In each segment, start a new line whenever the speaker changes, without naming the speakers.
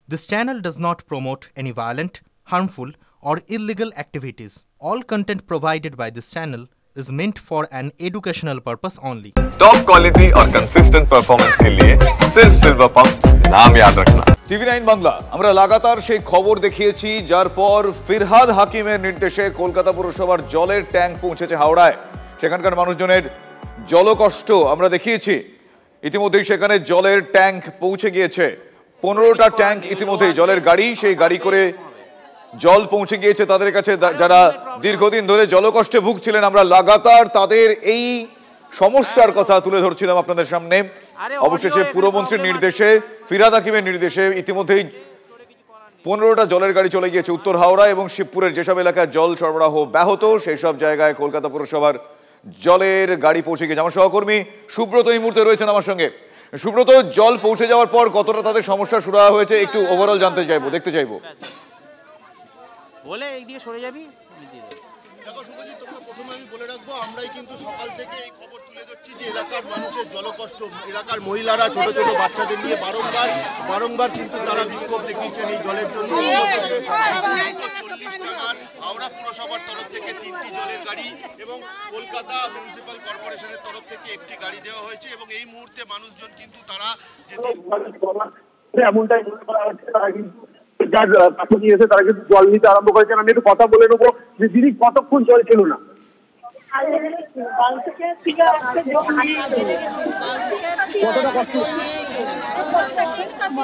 This channel does not promote any violent, harmful, or illegal activities. All content provided by this channel is meant for an educational purpose only.
Top quality और consistent performance के लिए सिर्फ silver pumps नाम याद रखना। টিভি9 বাংলা আমরা লাগাতার সেই খবর দেখিয়েছি যার পর ফিরহাদ হাকিমের নির্দেশে কলকাতা পুরসভার জলের ট্যাঙ্ক পৌঁছেছে হাওড়ায়। সেখানকার মানুষজনের জলকষ্ট আমরা দেখিয়েছি। ইতিমধ্যেই সেখানে জলের ট্যাঙ্ক পৌঁছে গিয়েছে। 15টা ট্যাঙ্ক ইতিমধ্যেই জলের গাড়ি, সেই গাড়ি করে জল পৌঁছে গিয়েছে তাদের কাছে যারা দীর্ঘদিন ধরে জলকষ্টে ভুগছিলেন। আমরা লাগাতার তাদের এই সমস্যার কথা তুলে ধরছিলাম আপনাদের সামনে। অবশেষে পুরমন্ত্রীর নির্দেশে, ফিরহাদ হাকিমের নির্দেশে ইতিমধ্যেই 15টা জলের গাড়ি চলে গিয়েছে উত্তর হাওড়া এবং শিবপুরের যেসব এলাকায় জল সরবরাহ ব্যাহত সেই সব জায়গায় কলকাতা পুরসভার জলের গাড়ি পৌঁছে গিয়েছে। আমার সহকর্মী সুব্রত এই মুহূর্তে রয়েছেন আমার সঙ্গে। সুব্রত, জল পৌঁছে যাওয়ার পর কতটা তাদের সমস্যা শুরু হয়েছে একটু ওভারঅল জানতে চাইবো, দেখতে চাইবো।
বলে এই দিকে সরে যাবি।
দেখো শুভজিৎ, তোমরা প্রথমে আমি বলে রাখবো, আমরাই কিন্তু সকাল থেকে এই খবর তুলে ধরছি যে এলাকার মানুষের জলকষ্ট, এলাকার মহিলারা ছোট ছোট বাচ্চাদের নিয়ে বারংবার কিন্তু তারা বিক্ষোভ দেখিয়েছেন এই জলের জন্য। 40 টাকার হাওড়া পুরসভার তরফ থেকে 3টি জলের গাড়ি এবং কলকাতা মিউনিসিপ্যাল কর্পোরেশনের তরফ থেকে একটি গাড়ি দেওয়া হয়েছে এবং এই মুহূর্তে মানুষজন কিন্তু তারা
এমনটাই মনে করা হচ্ছে তারা কিন্তু যার কাছে নিয়েছে তারা কিন্তু জল নিতে আরম্ভ করেছেন। আমি একটু কথা বলে নেবো যে দিদি কতক্ষণ জল ছিল না?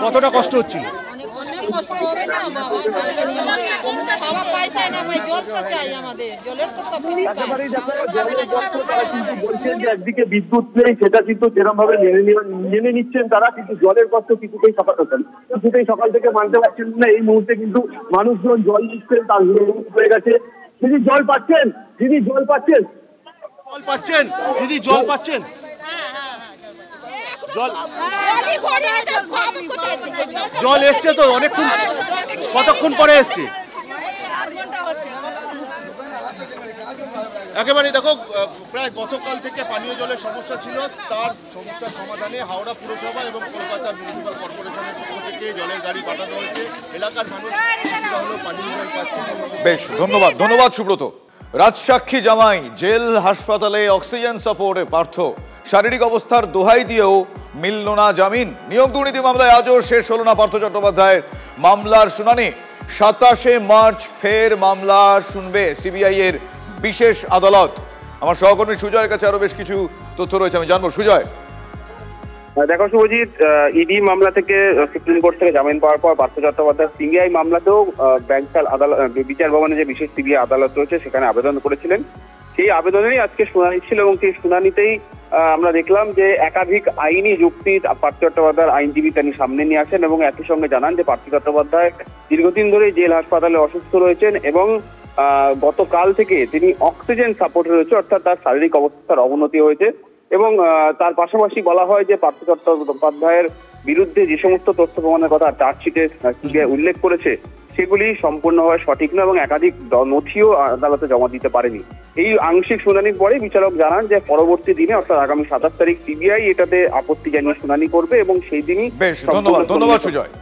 কতটা কষ্ট হচ্ছিল?
একদিকে বিদ্যুৎ নেই, সেটা কিন্তু যেরকম ভাবে মেনে নিচ্ছেন তারা, কিন্তু জলের কষ্ট কিছুতেই সকাল থেকে মানতে পারছেন না। এই মুহূর্তে কিন্তু মানুষজন জল নিচ্ছেন, তার হয়ে গেছে। দিদি জল পাচ্ছেন? দিদি জল পাচ্ছেন?
দিদি জল পাচ্ছেন? জল এসছে তো অনেকক্ষণ, কতক্ষণ পরে এসছে? একেবারে দেখো, প্রায় গতকাল থেকে পানীয় জলের সমস্যা ছিল, তার সমস্যার সমাধানে হাওড়া পুরসভা এবং কলকাতা মিউনিসিপ্যাল কর্পোরেশনের পক্ষ থেকে জলের গাড়ি পাঠানো হয়েছে। এলাকার মানুষ হলো পানীয় জল পাচ্ছে।
বেশ, ধন্যবাদ সুব্রত। রাজসাক্ষী জামাই জেল হাসপাতালে অক্সিজেন সাপোর্টে পার্থ, শারীরিক অবস্থার দোহাই দিয়েও মিলল না জামিন। নিয়োগ দুর্নীতি মামলায় আজও শেষ হল না পার্থ চট্টোপাধ্যায়ের মামলার শুনানি। 27শে মার্চ ফের মামলা শুনবে সিবিআই এর বিশেষ আদালত। আমার সহকর্মী সুজয়ের কাছে আরো বেশ কিছু তথ্য রয়েছে, আমি জানবো। সুজয়,
দেখো শুভজিৎ, ইডি মামলা থেকে সুপ্রিম কোর্ট থেকে জামিন পাওয়ার পর পার্থ চট্টোপাধ্যায় সিবিআই মামলাতেও ব্যাংকাল আদালত, বিচার ভবনে যে বিশেষ সিবিআই আদালত রয়েছে সেখানে আবেদন করেছিলেন। সেই আবেদনেরই আজকে শুনানি ছিল এবং সেই শুনানিতেই আমরা দেখলাম যে একাধিক আইনি যুক্তি পার্থ চট্টোপাধ্যায়ের আইনজীবী তিনি সামনে নিয়ে আসেন এবং একই সঙ্গে জানান যে পার্থ চট্টোপাধ্যায় দীর্ঘদিন ধরে জেল হাসপাতালে অসুস্থ রয়েছেন এবং গতকাল থেকে তিনি অক্সিজেন সাপোর্টে রয়েছে, অর্থাৎ তার শারীরিক অবস্থার অবনতি হয়েছে। এবং তার পাশাপাশি বলা হয় যে পার্থ চট্টোপাধ্যায়ের বিরুদ্ধে যে সমস্ত তথ্য প্রমাণের কথা চার্জশিটে সিবিআই উল্লেখ করেছে সেগুলি সম্পূর্ণভাবে সঠিক নয় এবং একাধিক নথিও আদালতে জমা দিতে পারেনি। এই আংশিক শুনানির পরে বিচারক জানান যে পরবর্তী দিনে অর্থাৎ আগামী 27 তারিখ সিবিআই এটাতে আপত্তি জানিয়ে শুনানি করবে এবং সেই দিনই।
বেশ, ধন্যবাদ সুজয়।